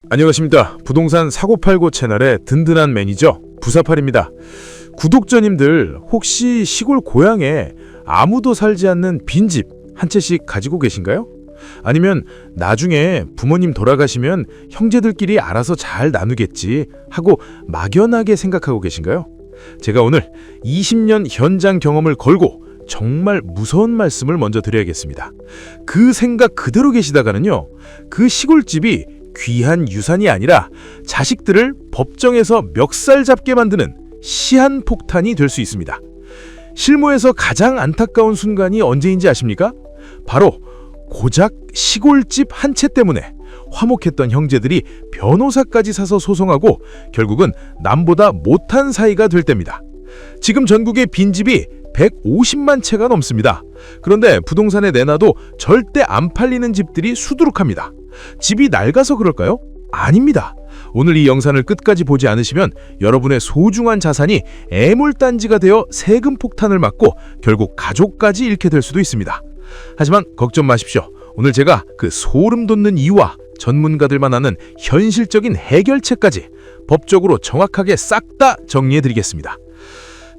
안녕하십니까. 부동산 사고팔고 채널의 든든한 매니저 부사팔입니다. 구독자님들 혹시 시골 고향에 아무도 살지 않는 빈집 한 채씩 가지고 계신가요? 아니면 나중에 부모님 돌아가시면 형제들끼리 알아서 잘 나누겠지 하고 막연하게 생각하고 계신가요? 제가 오늘 20년 현장 경험을 걸고 정말 무서운 말씀을 먼저 드려야겠습니다. 그 생각 그대로 계시다가는요, 그 시골집이 귀한 유산이 아니라 자식들을 법정에서 멱살 잡게 만드는 시한폭탄이 될 수 있습니다. 실무에서 가장 안타까운 순간이 언제인지 아십니까? 바로 고작 시골집 한 채 때문에 화목했던 형제들이 변호사까지 사서 소송하고 결국은 남보다 못한 사이가 될 때입니다. 지금 전국의 빈집이 150만 채가 넘습니다. 그런데 부동산에 내놔도 절대 안 팔리는 집들이 수두룩합니다. 집이 낡아서 그럴까요? 아닙니다. 오늘 이 영상을 끝까지 보지 않으시면 여러분의 소중한 자산이 애물단지가 되어 세금 폭탄을 맞고 결국 가족까지 잃게 될 수도 있습니다. 하지만 걱정 마십시오. 오늘 제가 그 소름 돋는 이유와 전문가들만 아는 현실적인 해결책까지 법적으로 정확하게 싹 다 정리해드리겠습니다.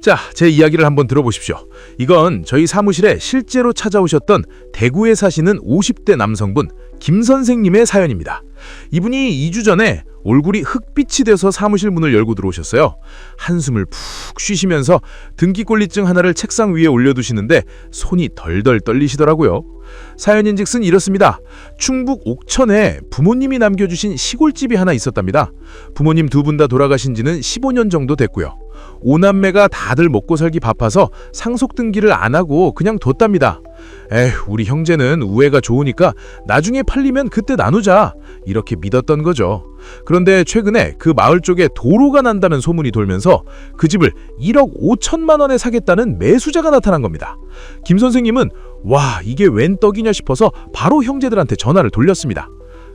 자, 제 이야기를 한번 들어보십시오. 이건 저희 사무실에 실제로 찾아오셨던 대구에 사시는 50대 남성분 김 선생님의 사연입니다. 이분이 2주 전에 얼굴이 흑빛이 돼서 사무실 문을 열고 들어오셨어요. 한숨을 푹 쉬시면서 등기권리증 하나를 책상 위에 올려두시는데 손이 덜덜 떨리시더라고요. 사연인즉슨 이렇습니다. 충북 옥천에 부모님이 남겨주신 시골집이 하나 있었답니다. 부모님 두 분 다 돌아가신 지는 15년 정도 됐고요. 5남매가 다들 먹고 살기 바빠서 상속 등기를 안 하고 그냥 뒀답니다. 에휴, 우리 형제는 우애가 좋으니까 나중에 팔리면 그때 나누자, 이렇게 믿었던 거죠. 그런데 최근에 그 마을 쪽에 도로가 난다는 소문이 돌면서 그 집을 1억 5천만 원에 사겠다는 매수자가 나타난 겁니다. 김 선생님은 와, 이게 웬 떡이냐 싶어서 바로 형제들한테 전화를 돌렸습니다.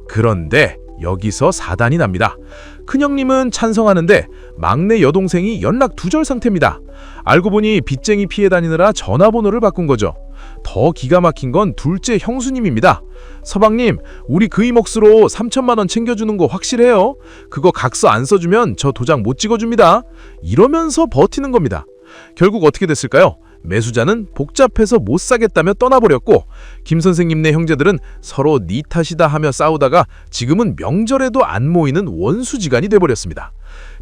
그런데 여기서 사단이 납니다. 큰형님은 찬성하는데 막내 여동생이 연락 두절 상태입니다. 알고 보니 빚쟁이 피해 다니느라 전화번호를 바꾼 거죠. 더 기가 막힌 건 둘째 형수님입니다. 서방님, 우리 그이 몫으로 3천만 원 챙겨주는 거 확실해요? 그거 각서 안 써주면 저 도장 못 찍어줍니다. 이러면서 버티는 겁니다. 결국 어떻게 됐을까요? 매수자는 복잡해서 못 사겠다며 떠나버렸고 김 선생님네 형제들은 서로 네 탓이다 하며 싸우다가 지금은 명절에도 안 모이는 원수지간이 돼버렸습니다.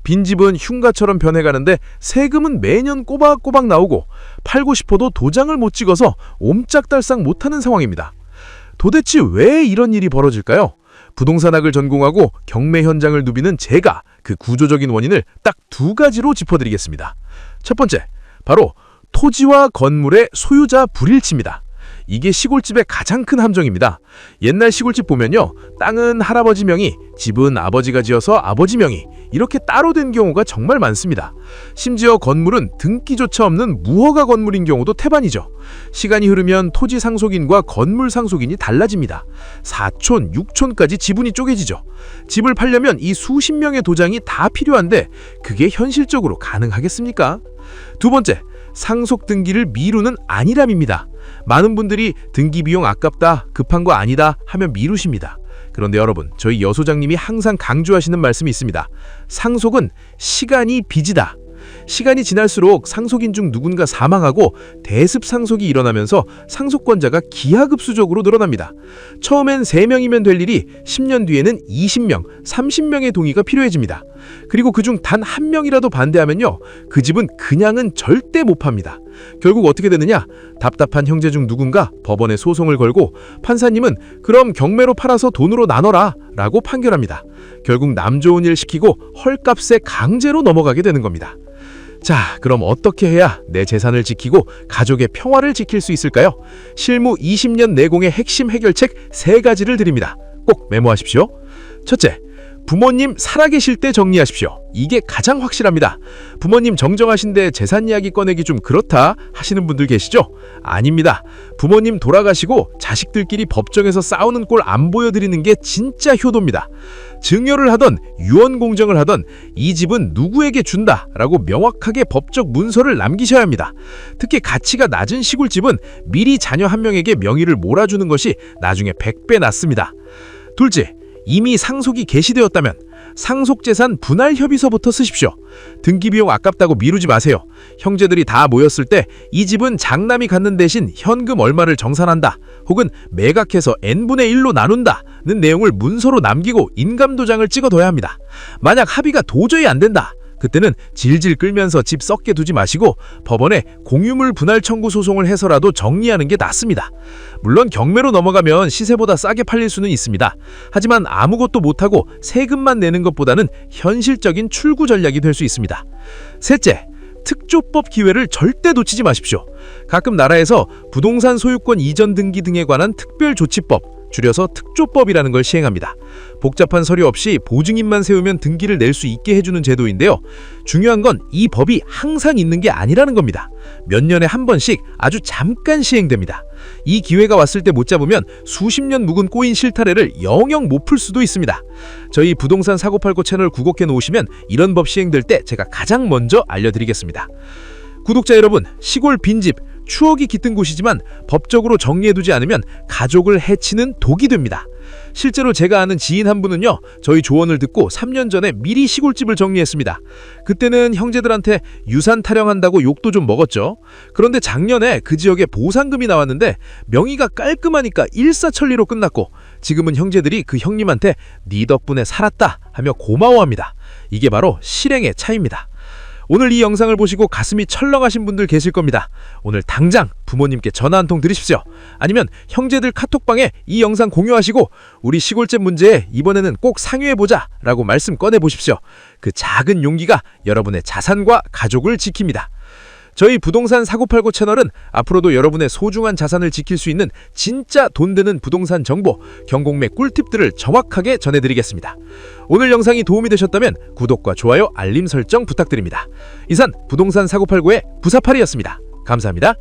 빈집은 흉가처럼 변해가는데 세금은 매년 꼬박꼬박 나오고 팔고 싶어도 도장을 못 찍어서 옴짝달싹 못하는 상황입니다. 도대체 왜 이런 일이 벌어질까요? 부동산학을 전공하고 경매 현장을 누비는 제가 그 구조적인 원인을 딱 두 가지로 짚어드리겠습니다. 첫 번째, 바로 토지와 건물의 소유자 불일치입니다. 이게 시골집의 가장 큰 함정입니다. 옛날 시골집 보면요, 땅은 할아버지 명의, 집은 아버지가 지어서 아버지 명의, 이렇게 따로 된 경우가 정말 많습니다. 심지어 건물은 등기조차 없는 무허가 건물인 경우도 태반이죠. 시간이 흐르면 토지 상속인과 건물 상속인이 달라집니다. 4촌, 6촌까지 지분이 쪼개지죠. 집을 팔려면 이 수십 명의 도장이 다 필요한데 그게 현실적으로 가능하겠습니까? 두 번째, 상속 등기를 미루는 안일함입니다. 많은 분들이 등기 비용 아깝다, 급한 거 아니다 하면 미루십니다. 그런데 여러분, 저희 여 소장님이 항상 강조하시는 말씀이 있습니다. 상속은 시간이 빚이다. 시간이 지날수록 상속인 중 누군가 사망하고 대습 상속이 일어나면서 상속권자가 기하급수적으로 늘어납니다. 처음엔 3명이면 될 일이 10년 뒤에는 20명, 30명의 동의가 필요해집니다. 그리고 그중 단 1명이라도 반대하면요, 그 집은 그냥은 절대 못 팝니다. 결국 어떻게 되느냐? 답답한 형제 중 누군가 법원에 소송을 걸고 판사님은 그럼 경매로 팔아서 돈으로 나눠라 라고 판결합니다. 결국 남 좋은 일 시키고 헐값에 강제로 넘어가게 되는 겁니다. 자, 그럼 어떻게 해야 내 재산을 지키고 가족의 평화를 지킬 수 있을까요? 실무 20년 내공의 핵심 해결책 3가지를 드립니다. 꼭 메모하십시오. 첫째, 부모님 살아계실 때 정리하십시오. 이게 가장 확실합니다. 부모님 정정하신데 재산 이야기 꺼내기 좀 그렇다 하시는 분들 계시죠? 아닙니다. 부모님 돌아가시고 자식들끼리 법정에서 싸우는 꼴 안 보여드리는 게 진짜 효도입니다. 증여를 하던 유언공정을 하던 이 집은 누구에게 준다라고 명확하게 법적 문서를 남기셔야 합니다. 특히 가치가 낮은 시골집은 미리 자녀 한 명에게 명의를 몰아주는 것이 나중에 100배 낫습니다. 둘째, 이미 상속이 개시되었다면 상속재산 분할협의서부터 쓰십시오. 등기비용 아깝다고 미루지 마세요. 형제들이 다 모였을 때 이 집은 장남이 갖는 대신 현금 얼마를 정산한다, 혹은 매각해서 n분의 1로 나눈다는 내용을 문서로 남기고 인감도장을 찍어둬야 합니다. 만약 합의가 도저히 안 된다, 그때는 질질 끌면서 집 썩게 두지 마시고 법원에 공유물 분할 청구 소송을 해서라도 정리하는 게 낫습니다. 물론 경매로 넘어가면 시세보다 싸게 팔릴 수는 있습니다. 하지만 아무것도 못하고 세금만 내는 것보다는 현실적인 출구 전략이 될 수 있습니다. 셋째, 특조법 기회를 절대 놓치지 마십시오. 가끔 나라에서 부동산 소유권 이전 등기 등에 관한 특별조치법, 줄여서 특조법이라는 걸 시행합니다. 복잡한 서류 없이 보증인만 세우면 등기를 낼 수 있게 해주는 제도인데요. 중요한 건 이 법이 항상 있는 게 아니라는 겁니다. 몇 년에 한 번씩 아주 잠깐 시행됩니다. 이 기회가 왔을 때 못 잡으면 수십 년 묵은 꼬인 실타래를 영영 못 풀 수도 있습니다. 저희 부동산 사고팔고 채널 구독해 놓으시면 이런 법 시행될 때 제가 가장 먼저 알려드리겠습니다. 구독자 여러분, 시골 빈집, 추억이 깃든 곳이지만 법적으로 정리해두지 않으면 가족을 해치는 독이 됩니다. 실제로 제가 아는 지인 한 분은요, 저희 조언을 듣고 3년 전에 미리 시골집을 정리했습니다. 그때는 형제들한테 유산 타령한다고 욕도 좀 먹었죠. 그런데 작년에 그 지역에 보상금이 나왔는데 명의가 깔끔하니까 일사천리로 끝났고, 지금은 형제들이 그 형님한테 네 덕분에 살았다 하며 고마워합니다. 이게 바로 실행의 차이입니다. 오늘 이 영상을 보시고 가슴이 철렁하신 분들 계실 겁니다. 오늘 당장 부모님께 전화 한 통 드리십시오. 아니면 형제들 카톡방에 이 영상 공유하시고 우리 시골집 문제에 이번에는 꼭 상의해보자 라고 말씀 꺼내보십시오. 그 작은 용기가 여러분의 자산과 가족을 지킵니다. 저희 부동산 사고팔고 채널은 앞으로도 여러분의 소중한 자산을 지킬 수 있는 진짜 돈 되는 부동산 정보, 경공매 꿀팁들을 정확하게 전해드리겠습니다. 오늘 영상이 도움이 되셨다면 구독과 좋아요, 알림 설정 부탁드립니다. 이상 부동산 사고팔고의 부사팔이였습니다. 감사합니다.